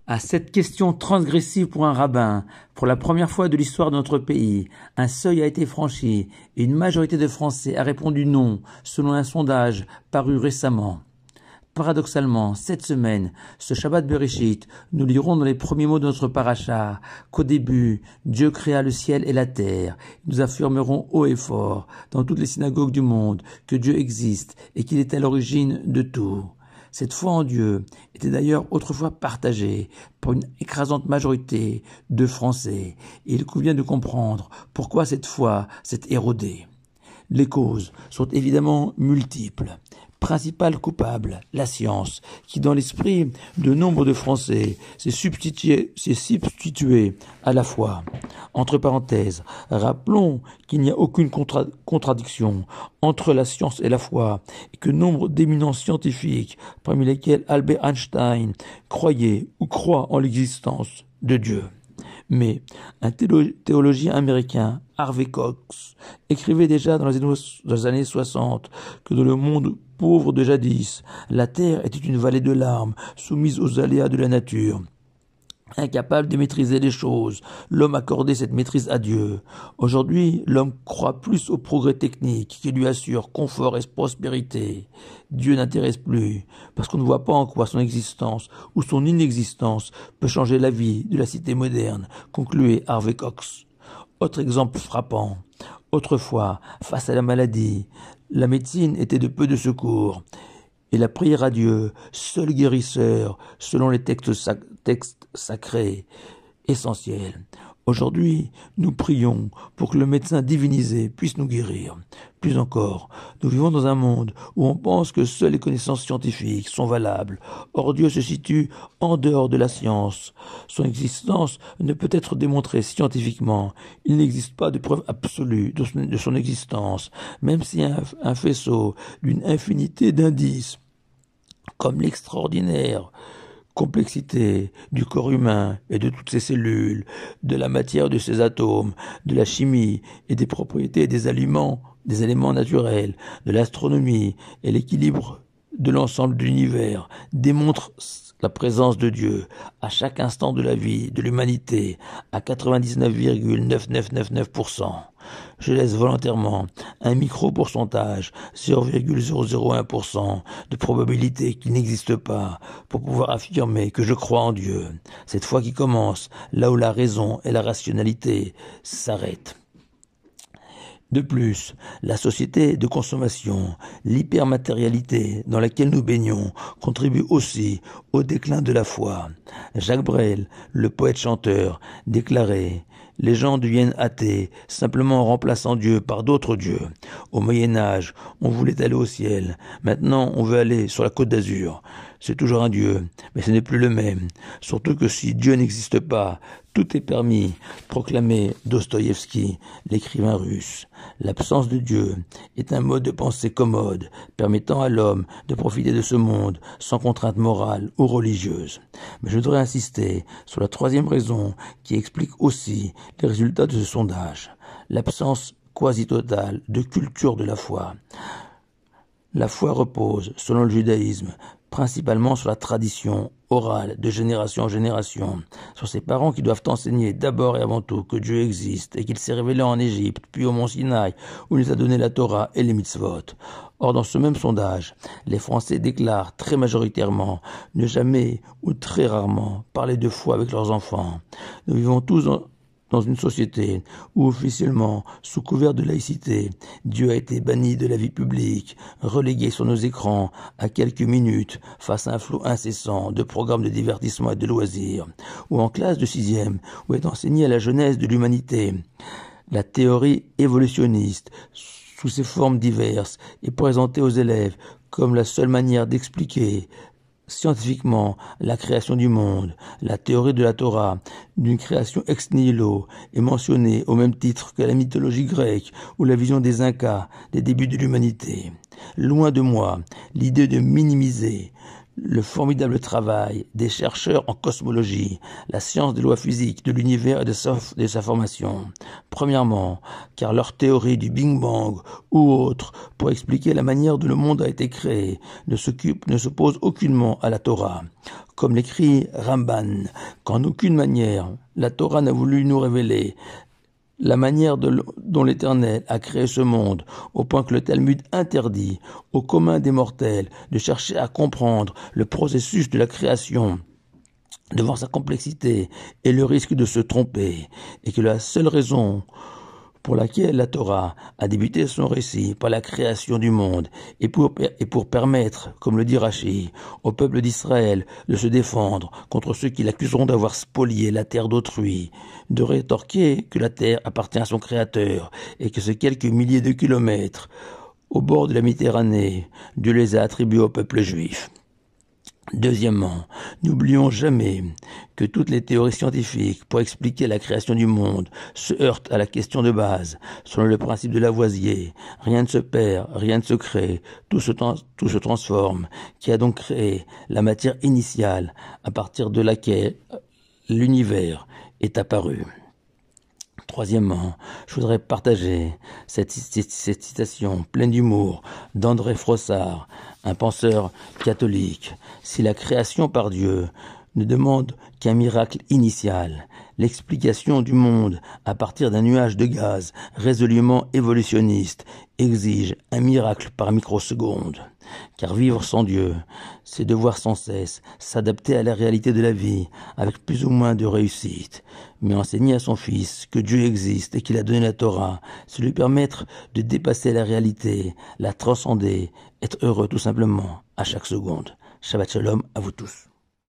À cette question transgressive pour un rabbin, pour la première fois de l'histoire de notre pays, un seuil a été franchi et une majorité de Français a répondu non, selon un sondage paru récemment. Paradoxalement, cette semaine, ce Shabbat Bereshit, nous lirons dans les premiers mots de notre paracha qu'au début, Dieu créa le ciel et la terre. Nous affirmerons haut et fort, dans toutes les synagogues du monde, que Dieu existe et qu'il est à l'origine de tout. Cette foi en Dieu était d'ailleurs autrefois partagée par une écrasante majorité de Français, et il convient de comprendre pourquoi cette foi s'est érodée. Les causes sont évidemment multiples. Principal coupable, la science, qui dans l'esprit de nombre de Français s'est substituée à la foi. Entre parenthèses, rappelons qu'il n'y a aucune contradiction entre la science et la foi, et que nombre d'éminents scientifiques, parmi lesquels Albert Einstein, croyaient ou croient en l'existence de Dieu. Mais un théologien américain, Harvey Cox, écrivait déjà dans les années 60 que dans le monde pauvre de jadis, la terre était une vallée de larmes, soumise aux aléas de la nature. Incapable de maîtriser les choses, l'homme accordait cette maîtrise à Dieu. Aujourd'hui, l'homme croit plus au progrès technique qui lui assure confort et prospérité. Dieu n'intéresse plus, parce qu'on ne voit pas en quoi son existence ou son inexistence peut changer la vie de la cité moderne, concluait Harvey Cox. Autre exemple frappant. Autrefois, face à la maladie, la médecine était de peu de secours. Et la prière à Dieu, seul guérisseur, selon les textes sacrés, essentiels. Aujourd'hui, nous prions pour que le médecin divinisé puisse nous guérir. Plus encore, nous vivons dans un monde où on pense que seules les connaissances scientifiques sont valables. Or, Dieu se situe en dehors de la science. Son existence ne peut être démontrée scientifiquement. Il n'existe pas de preuve absolue de son existence, même si un faisceau d'une infinité d'indices, comme l'extraordinaire complexité du corps humain et de toutes ses cellules, de la matière de ses atomes, de la chimie et des propriétés des aliments, des éléments naturels, de l'astronomie et l'équilibre de l'ensemble de l'univers, démontre la présence de Dieu à chaque instant de la vie de l'humanité à 99,9999%. Je laisse volontairement un micro-pourcentage, 0,001% de probabilité qu'il n'existe pas pour pouvoir affirmer que je crois en Dieu. Cette foi qui commence là où la raison et la rationalité s'arrêtent. De plus, la société de consommation, l'hypermatérialité dans laquelle nous baignons contribue aussi au déclin de la foi. Jacques Brel, le poète-chanteur, déclarait « Les gens deviennent athées simplement en remplaçant Dieu par d'autres dieux. Au Moyen-Âge, on voulait aller au ciel. Maintenant, on veut aller sur la Côte d'Azur. C'est toujours un Dieu, mais ce n'est plus le même. Surtout que si Dieu n'existe pas, tout est permis, proclamait Dostoïevski, l'écrivain russe. L'absence de Dieu est un mode de pensée commode, permettant à l'homme de profiter de ce monde sans contrainte morale ou religieuse. Mais je voudrais insister sur la troisième raison qui explique aussi les résultats de ce sondage. L'absence quasi totale de culture de la foi. La foi repose, selon le judaïsme, principalement sur la tradition orale de génération en génération, sur ses parents qui doivent enseigner d'abord et avant tout que Dieu existe et qu'il s'est révélé en Égypte, puis au mont Sinaï, où il nous a donné la Torah et les mitzvot. Or, dans ce même sondage, les Français déclarent très majoritairement ne jamais ou très rarement parler de foi avec leurs enfants. Nous vivons tous dans une société où officiellement, sous couvert de laïcité, Dieu a été banni de la vie publique, relégué sur nos écrans à quelques minutes face à un flot incessant de programmes de divertissement et de loisirs, ou en classe de 6e, où est enseignée à la jeunesse de l'humanité la théorie évolutionniste, sous ses formes diverses, est présentée aux élèves comme la seule manière d'expliquer scientifiquement la création du monde. La théorie de la Torah, d'une création ex nihilo, est mentionnée au même titre que la mythologie grecque ou la vision des Incas des débuts de l'humanité. Loin de moi l'idée de minimiser le formidable travail des chercheurs en cosmologie, la science des lois physiques, de l'univers et de sa formation. Premièrement, car leur théorie du Big Bang ou autre pour expliquer la manière dont le monde a été créé ne s'oppose aucunement à la Torah. Comme l'écrit Ramban, qu'en aucune manière la Torah n'a voulu nous révéler la manière dont l'Éternel a créé ce monde, au point que le Talmud interdit au commun des mortels de chercher à comprendre le processus de la création devant sa complexité et le risque de se tromper, et que la seule raison pour laquelle la Torah a débuté son récit par la création du monde et pour permettre, comme le dit Rashi, au peuple d'Israël de se défendre contre ceux qui l'accuseront d'avoir spolié la terre d'autrui, de rétorquer que la terre appartient à son Créateur et que ces quelques milliers de kilomètres au bord de la Méditerranée, Dieu les a attribués au peuple juif. Deuxièmement, n'oublions jamais que toutes les théories scientifiques pour expliquer la création du monde se heurtent à la question de base, selon le principe de Lavoisier. Rien ne se perd, rien ne se crée, tout se transforme, qui a donc créé la matière initiale à partir de laquelle l'univers est apparu. Troisièmement, je voudrais partager cette citation pleine d'humour d'André Frossard, un penseur catholique. Si la création par Dieu ne demande qu'un miracle initial, l'explication du monde à partir d'un nuage de gaz résolument évolutionniste exige un miracle par microseconde. Car vivre sans Dieu, c'est devoir sans cesse s'adapter à la réalité de la vie avec plus ou moins de réussite. Mais enseigner à son fils que Dieu existe et qu'il a donné la Torah, c'est lui permettre de dépasser la réalité, la transcender, être heureux tout simplement à chaque seconde. Shabbat Shalom à vous tous.